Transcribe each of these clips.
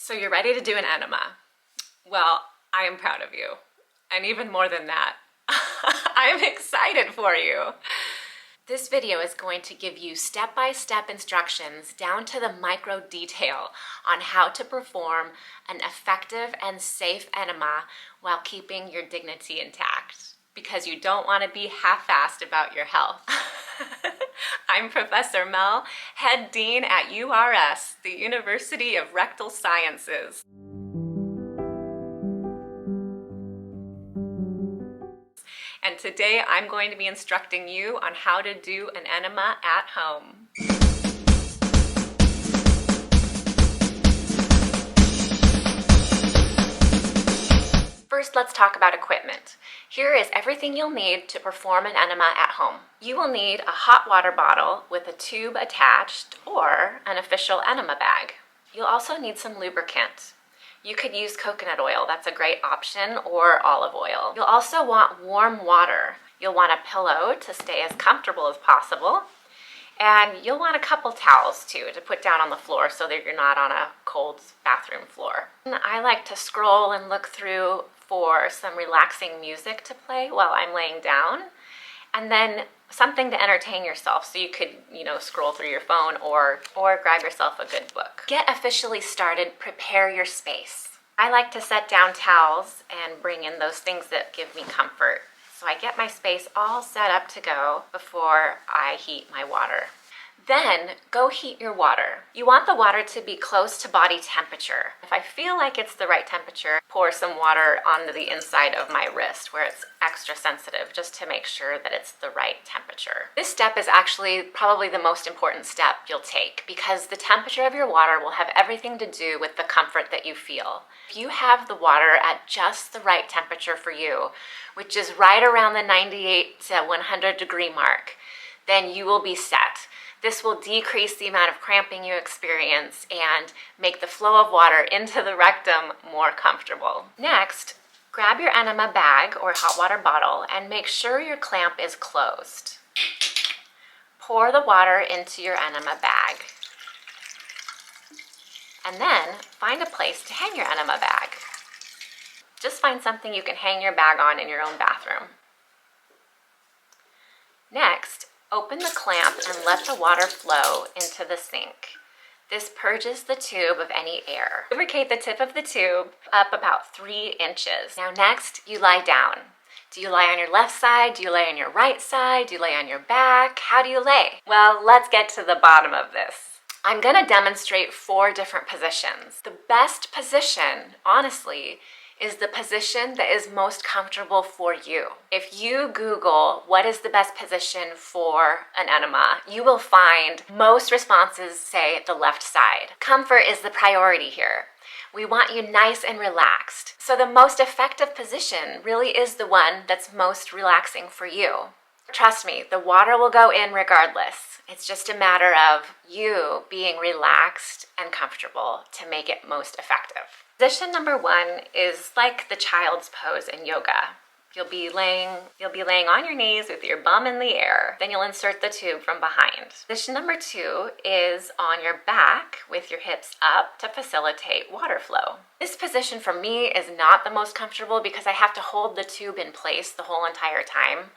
So you're ready to do an enema. Well, I am proud of you. And even more than that, I'm excited for you. This video is going to give you step-by-step instructions down to the micro detail on how to perform an effective and safe enema while keeping your dignity intact, because you don't want to be half-assed about your health. I'm Professor Mel, Head Dean at URS, the University of Rectal Sciences. And today I'm going to be instructing you on how to do an enema at home. First, let's talk about equipment. Here is everything you'll need to perform an enema at home. You will need a hot water bottle with a tube attached or an official enema bag. You'll also need some lubricant. You could use coconut oil, that's a great option, or olive oil. You'll also want warm water. You'll want a pillow to stay as comfortable as possible. And you'll want a couple towels too to put down on the floor so that you're not on a cold bathroom floor. And I like to scroll and look through for some relaxing music to play while I'm laying down. And then something to entertain yourself, so you could, scroll through your phone or grab yourself a good book. Get officially started, prepare your space. I like to set down towels and bring in those things that give me comfort. So I get my space all set up to go before I heat my water. Then go heat your water. You want the water to be close to body temperature. If I feel like it's the right temperature, pour some water on the inside of my wrist where it's extra sensitive, just to make sure that it's the right temperature. This step is actually probably the most important step you'll take, because the temperature of your water will have everything to do with the comfort that you feel. If you have the water at just the right temperature for you, which is right around the 98 to 100 degree mark, then you will be set. This will decrease the amount of cramping you experience and make the flow of water into the rectum more comfortable. Next, grab your enema bag or hot water bottle and make sure your clamp is closed. Pour the water into your enema bag. And then find a place to hang your enema bag. Just find something you can hang your bag on in your own bathroom. Next, open the clamp and let the water flow into the sink. This purges the tube of any air. Lubricate the tip of the tube up about 3 inches. Now next, you lie down. Do you lie on your left side? Do you lay on your right side? Do you lay on your back? How do you lay? Well, let's get to the bottom of this. I'm gonna demonstrate 4 different positions. The best position, honestly, is the position that is most comfortable for you. If you Google what is the best position for an enema, you will find most responses say the left side. Comfort is the priority here. We want you nice and relaxed. So the most effective position really is the one that's most relaxing for you. Trust me, the water will go in regardless. It's just a matter of you being relaxed and comfortable to make it most effective. Position number 1 is like the child's pose in yoga. You'll be laying on your knees with your bum in the air. Then you'll insert the tube from behind. Position number 2 is on your back with your hips up to facilitate water flow. This position for me is not the most comfortable because I have to hold the tube in place the whole entire time,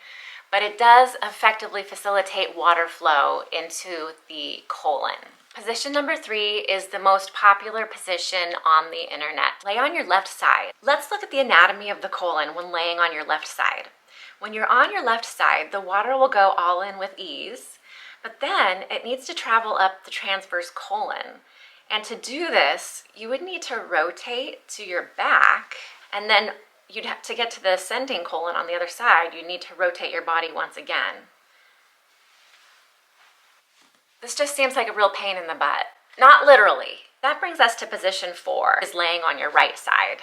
but it does effectively facilitate water flow into the colon. Position number 3 is the most popular position on the internet. Lay on your left side. Let's look at the anatomy of the colon when laying on your left side. When you're on your left side, the water will go all in with ease, but then it needs to travel up the transverse colon. And to do this, you would need to rotate to your back, and then you'd have to get to the ascending colon on the other side. You need to rotate your body once again. This just seems like a real pain in the butt. Not literally. That brings us to position 4, is laying on your right side.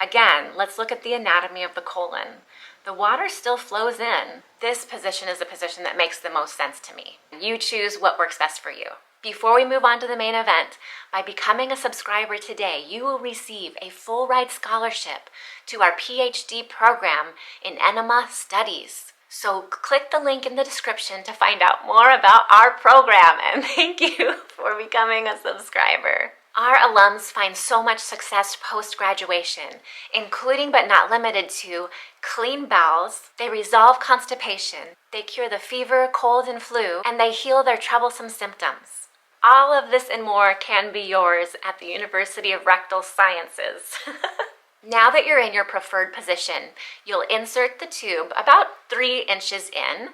Again, let's look at the anatomy of the colon. The water still flows in. This position is the position that makes the most sense to me. You choose what works best for you. Before we move on to the main event, by becoming a subscriber today, you will receive a full ride scholarship to our PhD program in enema studies. So click the link in the description to find out more about our program, and thank you for becoming a subscriber. Our alums find so much success post-graduation, including but not limited to clean bowels, they resolve constipation, they cure the fever, cold, and flu, and they heal their troublesome symptoms. All of this and more can be yours at the University of Rectal Sciences. Now that you're in your preferred position, you'll insert the tube about 3 inches in,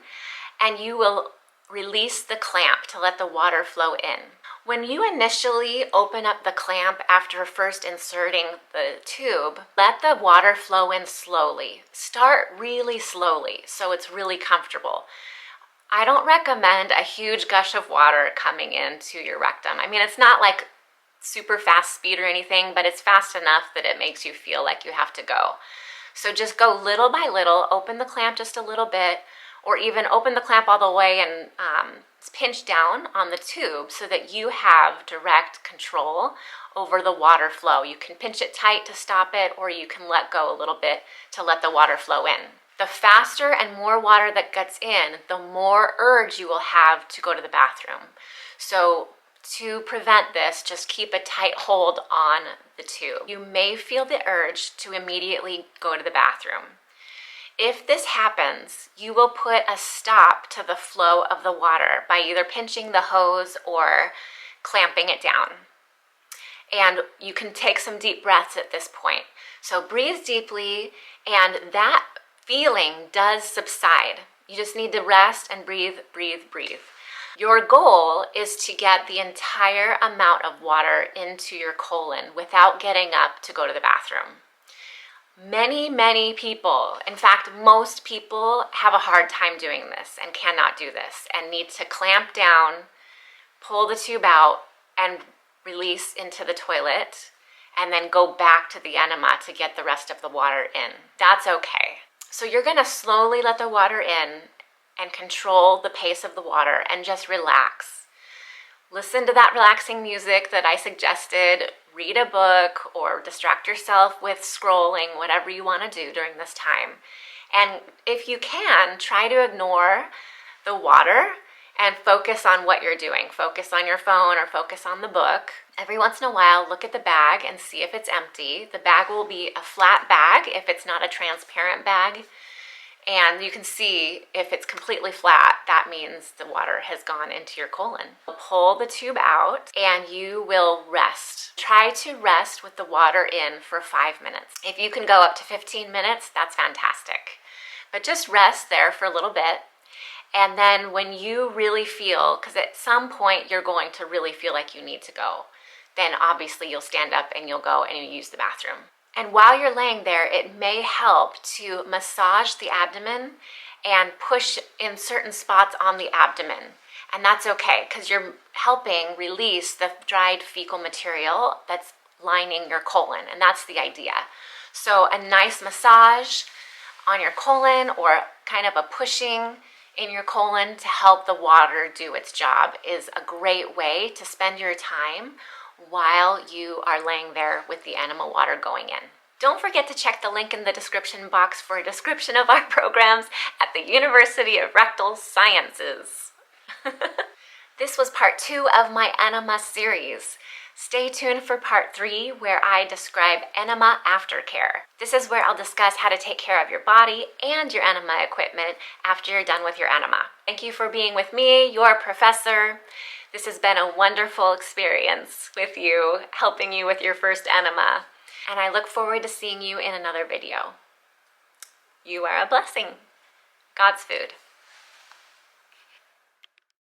and you will release the clamp to let the water flow in. When you initially open up the clamp after first inserting the tube, let the water flow in slowly. Start really slowly so it's really comfortable. I don't recommend a huge gush of water coming into your rectum. I mean, it's not like super fast speed or anything, but it's fast enough that it makes you feel like you have to go. So just go little by little, open the clamp just a little bit, or even open the clamp all the way and pinch down on the tube so that you have direct control over the water flow. You can pinch it tight to stop it, or you can let go a little bit to let the water flow in. The faster and more water that gets in, the more urge you will have to go to the bathroom. So to prevent this, just keep a tight hold on the tube. You may feel the urge to immediately go to the bathroom. If this happens, you will put a stop to the flow of the water by either pinching the hose or clamping it down. And you can take some deep breaths at this point. So breathe deeply, and that feeling does subside. You just need to rest and breathe, breathe, breathe. Your goal is to get the entire amount of water into your colon without getting up to go to the bathroom. Many people, in fact, most people have a hard time doing this and cannot do this and need to clamp down, pull the tube out, and release into the toilet, and then go back to the enema to get the rest of the water in. That's okay. So you're gonna slowly let the water in and control the pace of the water and just relax. Listen to that relaxing music that I suggested, read a book, or distract yourself with scrolling, whatever you want to do during this time. And if you can, try to ignore the water and focus on what you're doing. Focus on your phone or focus on the book. Every once in a while, look at the bag and see if it's empty. The bag will be a flat bag if it's not a transparent bag. And you can see if it's completely flat, that means the water has gone into your colon. Pull the tube out and you will rest. Try to rest with the water in for 5 minutes. If you can go up to 15 minutes, that's fantastic. But just rest there for a little bit. And then when you really feel, because at some point you're going to really feel like you need to go, then obviously you'll stand up and you'll go and you use the bathroom. And while you're laying there, it may help to massage the abdomen and push in certain spots on the abdomen. And that's okay, because you're helping release the dried fecal material that's lining your colon, and that's the idea. So a nice massage on your colon, or kind of a pushing in your colon to help the water do its job, is a great way to spend your time while you are laying there with the enema water going in. Don't forget to check the link in the description box for a description of our programs at the University of Rectal Sciences. This was part 2 of my enema series. Stay tuned for part 3, where I describe enema aftercare. This is where I'll discuss how to take care of your body and your enema equipment after you're done with your enema. Thank you for being with me, your professor. This has been a wonderful experience with you, helping you with your first enema. And I look forward to seeing you in another video. You are a blessing. God's food.